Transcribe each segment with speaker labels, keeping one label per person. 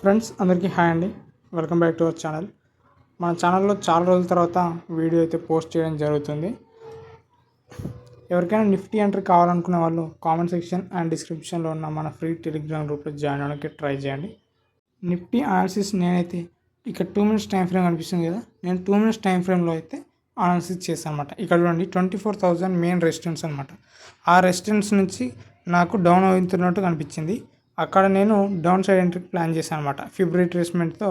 Speaker 1: Friends అందరికీ hi అండి. Welcome back to our channel. మన ఛానల్లో చాలా రోజుల తర్వాత వీడియో అయితే పోస్ట్ చేయడం జరుగుతుంది. ఎవరికైనా నిఫ్టీ ఎంట్రీ కావాలనుకునే వాళ్ళు కామెంట్ సెక్షన్ అండ్ డిస్క్రిప్షన్లో ఉన్న మన ఫ్రీ టెలిగ్రామ్ గ్రూప్లో జాయిన్ అవ్వడానికి ట్రై చేయండి. నిఫ్టీ అనాలిసిస్ నేనైతే ఇక్కడ 2 minutes టైం ఫ్రేమ్ కనిపిస్తుంది కదా, నేను 2 minutes టైం ఫ్రేమ్లో అయితే అనాలిసిస్ చేశాను అనమాట. ఇక్కడ చూడండి 24,000 మెయిన్ రెసిస్టెన్స్ అనమాట. ఆ రెసిస్టెన్స్ నుంచి నాకు డౌన్ అవుతున్నట్టు కనిపించింది. అక్కడ నేను డౌన్ సైడ్ ఎంట్రీకి ప్లాన్ చేశాను అనమాట. ఫిబ్ రిట్రేస్మెంట్తో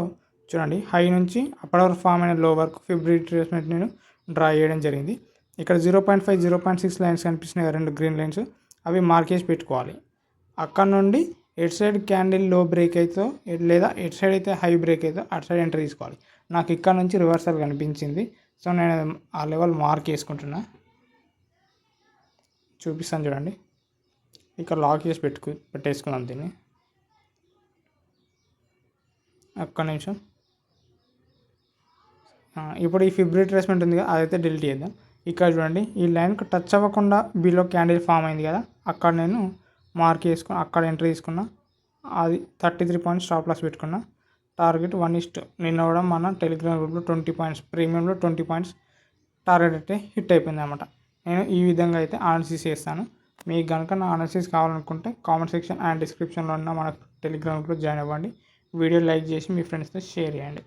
Speaker 1: చూడండి హై నుంచి అప్పటి వరకు ఫామ్ అయిన లో వరకు ఫిబ్ రిట్రేస్మెంట్ నేను డ్రా చేయడం జరిగింది. ఇక్కడ 0.5 0.6 లైన్స్ కనిపిస్తున్నాయి, 2 గ్రీన్ లైన్స్, అవి మార్కేసి పెట్టుకోవాలి. అక్కడ నుండి ఎట్ సైడ్ క్యాండిల్ లో బ్రేక్ అవుతుందో లేదా ఎట్ సైడ్ అయితే హై బ్రేక్ అవుతుందో అటు సైడ్ ఎంట్రీ తీసుకోవాలి. నాకు ఇక్కడ నుంచి రివర్సల్ కనిపించింది, సో నేను ఆ లెవెల్ మార్క్ చేసుకుంటున్నా. చూపిస్తాను చూడండి. ఇక్కడ లాక్ చేసి పెట్టేసుకున్నాం దీన్ని. ఒక్క నిమిషం. ఇప్పుడు ఈ ఫిబ్ రిట్రేస్మెంట్ ఉంది కదా, అదైతే డిలీట్ చేద్దాం. ఇక్కడ చూడండి ఈ లైన్కి టచ్ అవ్వకుండా బిలో క్యాండిల్ ఫామ్ అయింది కదా, అక్కడ నేను మార్క్ చేసుకుని అక్కడ ఎంట్రీ తీసుకున్నా. అది 33 పాయింట్స్ స్టాప్ లాస్ పెట్టుకున్నా. టార్గెట్ 1:, నిన్న కూడా మన టెలిగ్రామ్ గ్రూప్లో 20 పాయింట్స్ ప్రీమియంలో 20 పాయింట్స్ టార్గెట్ అయితే హిట్ అయిపోయింది అనమాట. నేను ఈ విధంగా అయితే అనాలిసిస్ చేస్తాను. మీకు కనుక నా అనాలిసిస్ కావాలనుకుంటే కామెంట్ సెక్షన్ అండ్ డిస్క్రిప్షన్లో ఉన్న మన టెలిగ్రామ్ గ్రూప్లో జాయిన్ అవ్వండి. వీడియో లైక్ చేసి మీ ఫ్రెండ్స్తో షేర్ చేయండి.